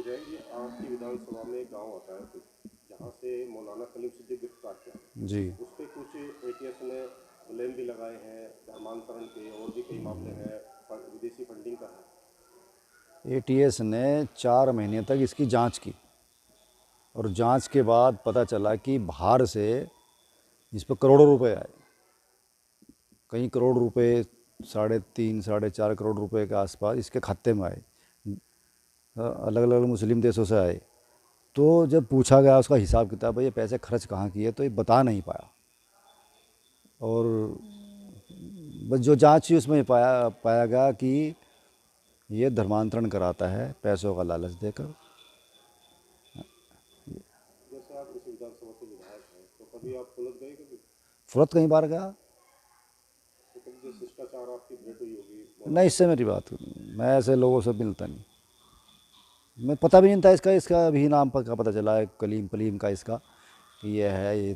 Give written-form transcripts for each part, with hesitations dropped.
विजय जी, आपकी विधानसभा में एक गांव आता है जहां से मौलाना कलीम सिद्दीकी गिरफ्तार किया। जी। उस पे कुछ एटीएस ने ब्लेम भी लगाए हैं, धर्मांतरण के और भी कई मामले हैं, विदेशी फंडिंग का है। एटीएस ने 4 महीने तक इसकी जांच की और जांच के बाद पता चला कि बाहर से इस पर करोड़ों रुपए आए। कई करोड़ रुपए, 3.5 4.5 करोड़ रुपए के आसपास इसके खाते में आए, अलग अलग मुस्लिम देशों से आए। तो जब पूछा गया उसका हिसाब किताब, भाई ये पैसे खर्च कहाँ किए, तो ये बता नहीं पाया। और बस जो जांच हुई उसमें पाया गया कि ये धर्मांतरण कराता है पैसों का लालच देकर। जैसे आप इस विधानसभा से विधायक हैं, तो कभी आप फुलत गए कभी? फुरत कई बार गया। तो कभी जो शिष्टाचार आपकी भेंट हुई होगी नहीं, मौलाना इससे से? मेरी बात मैं ऐसे लोगों से मिलता नहीं। मैं पता भी नहीं था इसका इसका अभी नाम पर का पता चला है, कलीम पलीम का इसका, कि ये है, ये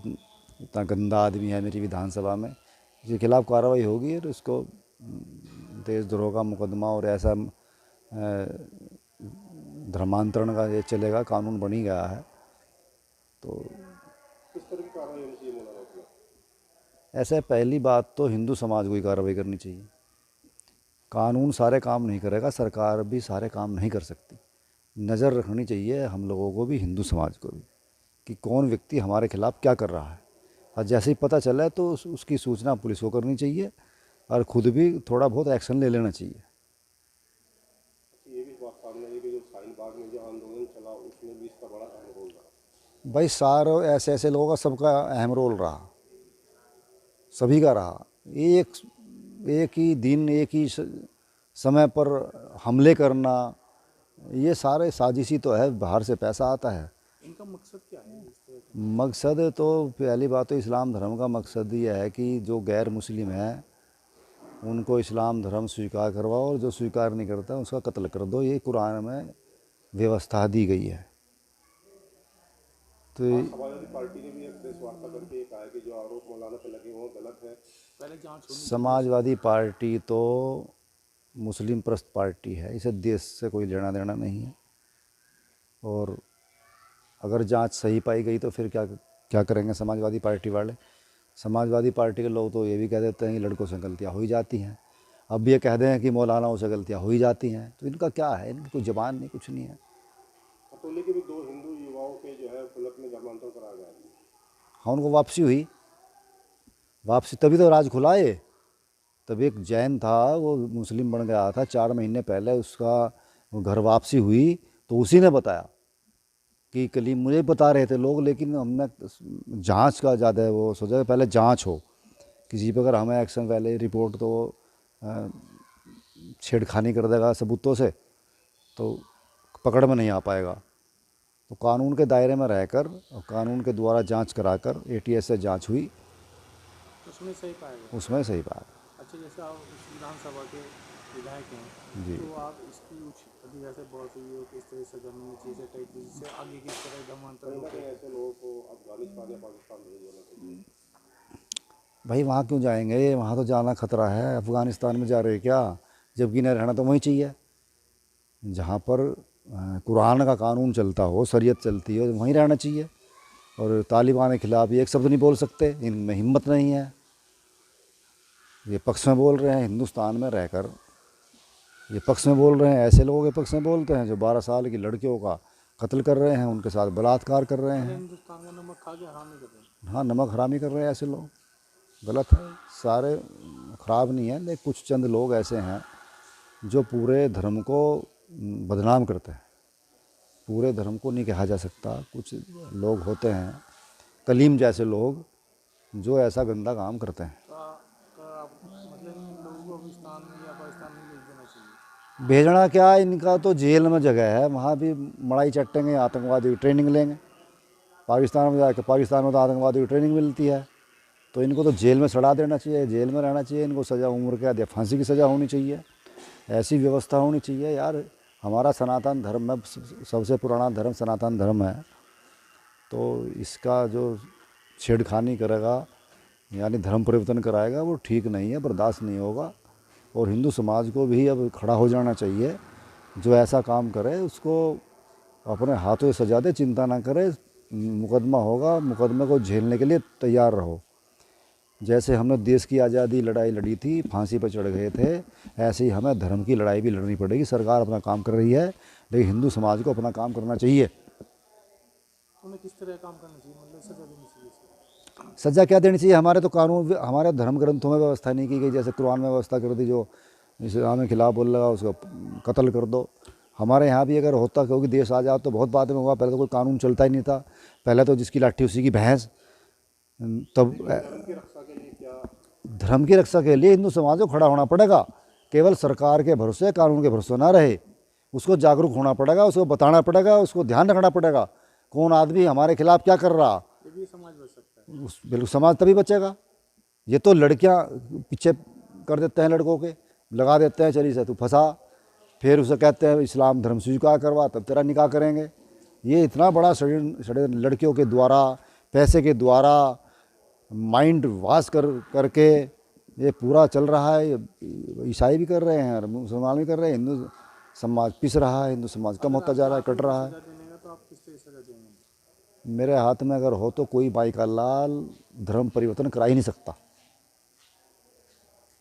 इतना गंदा आदमी है मेरी विधानसभा में। इसके खिलाफ़ कार्रवाई होगी और इसको देशद्रोह का मुकदमा और ऐसा धर्मांतरण का ये चलेगा, कानून बन ही गया है। तो किस तरह की कार्रवाई होनी चाहिए मौलाना के खिलाफ? ऐसे पहली बात तो हिंदू समाज को ही कार्रवाई करनी चाहिए। कानून सारे काम नहीं करेगा, सरकार भी सारे काम नहीं कर सकती। नज़र रखनी चाहिए हम लोगों को भी, हिंदू समाज को भी, कि कौन व्यक्ति हमारे खिलाफ़ क्या कर रहा है। और जैसे ही पता चला तो उसकी सूचना पुलिस को करनी चाहिए और ख़ुद भी थोड़ा बहुत एक्शन ले लेना चाहिए। ये भी बात सामने आई कि जो शाहीन बाग में जो आंदोलन चला उसमें भी इसका बड़ा अहम रोल रहा। भाई सारे ऐसे ऐसे लोगों का सबका अहम रोल रहा, सभी का रहा। एक एक ही दिन, एक ही समय पर हमले करना, ये सारे साजिशी तो है, बाहर से पैसा आता है। इनका मकसद क्या है इस तरह का? मकसद तो पहली बात तो इस्लाम धर्म का मकसद ये है कि जो गैर मुस्लिम है उनको इस्लाम धर्म स्वीकार करवाओ और जो स्वीकार नहीं करता उसका कत्ल कर दो। ये कुरान में व्यवस्था दी गई है। तो आज समाजवादी पार्टी ने भी एक प्रेस वार्ता करके कहा है कि जो आरोप मौलाना पे लगे वो गलत है, पहले जांच होनी चाहिए। समाजवादी पार्टी तो मुस्लिम प्रस्त पार्टी है, इसे देश से कोई लेना देना नहीं है। और अगर जांच सही पाई गई तो फिर क्या क्या करेंगे समाजवादी पार्टी वाले। समाजवादी पार्टी के लोग तो ये भी कह देते हैं कि लड़कों से गलतियां हो ही जाती हैं। अब भी ये कह दें कि मौलानाओं से गलतियां हो ही जाती हैं, तो इनका क्या है, इनकी कोई ज़बान नहीं, कुछ नहीं है। खतौली के भी 2 हिंदू युवाओं के जो है फुलत में धर्मांतरण कराया गया है। हाँ, उनको वापसी हुई, वापसी तभी तो राज खुला है। तब एक जैन था, वो मुस्लिम बन गया था, 4 महीने पहले उसका घर वापसी हुई। तो उसी ने बताया कि कलीम, मुझे बता रहे थे लोग, लेकिन हमने जांच का ज़्यादा वो सोचा कि पहले जांच हो किसी पर, अगर हमें एक्शन पहले रिपोर्ट तो छेड़खानी कर देगा सबूतों से, तो पकड़ में नहीं आ पाएगा। तो कानून के दायरे में रहकर और कानून के द्वारा जांच कराकर एटीएस से जांच हुई, उसमें सही पाएगा। उसमें सही बात। अच्छा, जैसे आप इस विधानसभा के विधायक हैं, जी। तो आप इसकी उच्च अधिकार से बहुत हुई हो कि इस तरह से करनी चाहिए टाइप, जिससे आगे की तरह धर्मांतरण होते हैं, ऐसे लोगों को अफगानिस्तान या पाकिस्तान भेज देना चाहिए। भाई वहाँ क्यों जाएंगे, वहाँ तो जाना खतरा है। अफ़गानिस्तान में जा रहे क्या, जबकि न रहना तो वहीं चाहिए जहाँ पर कुरान का कानून चलता हो, शरीयत चलती हो, वहीं रहना चाहिए। और तालिबान के खिलाफ़ एक शब्द नहीं बोल सकते, इनमें हिम्मत नहीं है। ये पक्ष में बोल रहे हैं, हिंदुस्तान में रहकर ये पक्ष में बोल रहे हैं। ऐसे लोगों के पक्ष में बोलते हैं जो 12 साल की लड़कियों का कत्ल कर रहे हैं, उनके साथ बलात्कार कर रहे हैं। हिंदुस्तान का नमक खा के हरामी कर रहे हैं। हाँ, नमक हरामी कर रहे हैं ऐसे लोग, गलत है। सारे ख़राब नहीं है, लेकिन कुछ चंद लोग ऐसे हैं जो पूरे धर्म को बदनाम करते हैं। पूरे धर्म को नहीं कहा जा सकता, कुछ लोग होते हैं कलीम जैसे लोग जो ऐसा गंदा काम करते हैं। मतलब इन लोगों को अफगानिस्तान या पाकिस्तान में भेज देना चाहिए। भेजना क्या, इनका तो जेल में जगह है, वहाँ भी मड़ाई चटेंगे, आतंकवादी की ट्रेनिंग लेंगे। पाकिस्तान में जाकर, पाकिस्तान में तो आतंकवादी की ट्रेनिंग मिलती है, तो इनको तो जेल में सड़ा देना चाहिए, जेल में रहना चाहिए। इनको सज़ा उम्र कैद या फांसी की सज़ा होनी चाहिए। ऐसी व्यवस्था होनी चाहिए यार। हमारा सनातन धर्म में सबसे पुराना धर्म सनातन धर्म है, तो इसका जो छेड़खानी करेगा यानी धर्म परिवर्तन कराएगा, वो ठीक नहीं है, बर्दाश्त नहीं होगा। और हिंदू समाज को भी अब खड़ा हो जाना चाहिए। जो ऐसा काम करे उसको अपने हाथों से सजा दे, चिंता ना करे, मुकदमा होगा, मुकदमे को झेलने के लिए तैयार रहो। जैसे हमने देश की आज़ादी लड़ाई लड़ी थी, फांसी पर चढ़ गए थे, ऐसे ही हमें धर्म की लड़ाई भी लड़नी पड़ेगी। सरकार अपना काम कर रही है, लेकिन हिंदू समाज को अपना काम करना चाहिए। उन्हें किस तरह काम करना चाहिए, मतलब सजा देनी चाहिए इसे? सज़ा क्या देनी चाहिए? हमारे तो कानून, हमारे धर्म ग्रंथों में व्यवस्था नहीं की गई। जैसे कुरान में व्यवस्था कर दी, जो इस्लाम के खिलाफ बोल लगा उसको कत्ल कर दो। हमारे यहाँ भी अगर होता, क्योंकि देश आज़ाद तो बहुत बाद में हुआ, पहले तो कोई कानून चलता ही नहीं था। पहले तो जिसकी लाठी उसी की भैंस। तब धर्म की रक्षा के लिए क्या? धर्म की रक्षा के लिए हिंदू समाज को खड़ा होना पड़ेगा। केवल सरकार के भरोसे, कानून के भरोसे ना रहे, उसको जागरूक होना पड़ेगा, उसको बताना पड़ेगा, उसको ध्यान रखना पड़ेगा कौन आदमी हमारे खिलाफ क्या कर रहा। ये भी समाज बच सकता है। बिल्कुल समाज तभी बचेगा। ये तो लड़कियां पीछे कर देते हैं, लड़कों के लगा देते हैं, चली से तू फंसा, फिर उसे कहते हैं इस्लाम धर्म स्वीकार करवा, तब तेरा निकाह करेंगे। ये इतना बड़ा षड्यंत्र लड़कियों के द्वारा, पैसे के द्वारा, माइंड वाश करके ये पूरा चल रहा है। ये ईसाई भी कर रहे हैं और मुसलमान भी कर रहे हैं। हिंदू समाज पिस रहा है, हिंदू समाज कम होता जा रहा है, कट रहा है। सजा देने का तो आप किस तरह सजा देंगे? मेरे हाथ में अगर हो तो कोई बाई का लाल धर्म परिवर्तन करा ही नहीं सकता।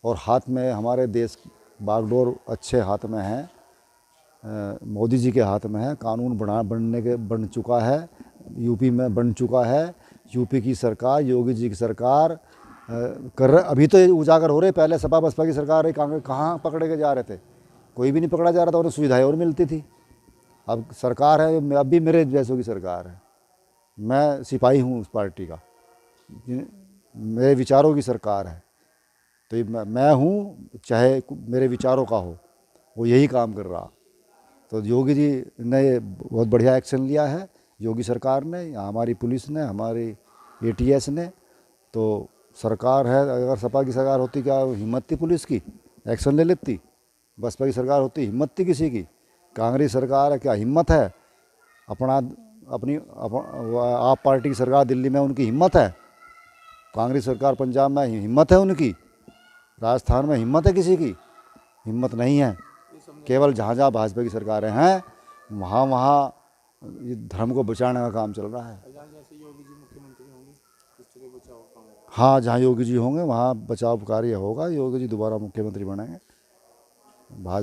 और हाथ में हमारे देश बागडोर अच्छे हाथ में है, मोदी जी के हाथ में है। कानून बन चुका है, यूपी में बन चुका है। यूपी की सरकार, योगी जी की सरकार कर रहे, अभी तो उजागर हो रहे। पहले सपा बसपा की सरकार रही, कांग्रेस कहाँ पकड़े के जा रहे थे, कोई भी नहीं पकड़ा जा रहा था, उन्हें सुविधाएं और मिलती थी। अब सरकार है, अब भी मेरे जैसों की सरकार है। मैं सिपाही हूँ उस पार्टी का, मेरे विचारों की सरकार है। तो ये मैं हूँ, चाहे मेरे विचारों का हो, वो यही काम कर रहा। तो योगी जी ने बहुत बढ़िया एक्शन लिया है, योगी सरकार ने, हमारी पुलिस ने, हमारी ATS ने। तो सरकार है, अगर सपा की सरकार होती क्या हिम्मत थी पुलिस की, एक्शन ले लेती। बसपा की सरकार होती, हिम्मत थी किसी की। कांग्रेस सरकार है, क्या हिम्मत है? आप पार्टी की सरकार दिल्ली में, उनकी हिम्मत है। कांग्रेस सरकार पंजाब में, हिम्मत है उनकी। राजस्थान में हिम्मत है किसी की? हिम्मत नहीं है। केवल जहाँ जहाँ भाजपा की सरकारें हैं, वहाँ वहाँ ये धर्म को बचाने का काम चल रहा है। जैसे योगी जी मुख्यमंत्री होंगे, इस तरह बचाव काम होगा। हाँ, जहाँ योगी जी होंगे वहाँ बचाव कार्य होगा। योगी जी दोबारा मुख्यमंत्री बनेंगे। भाजपा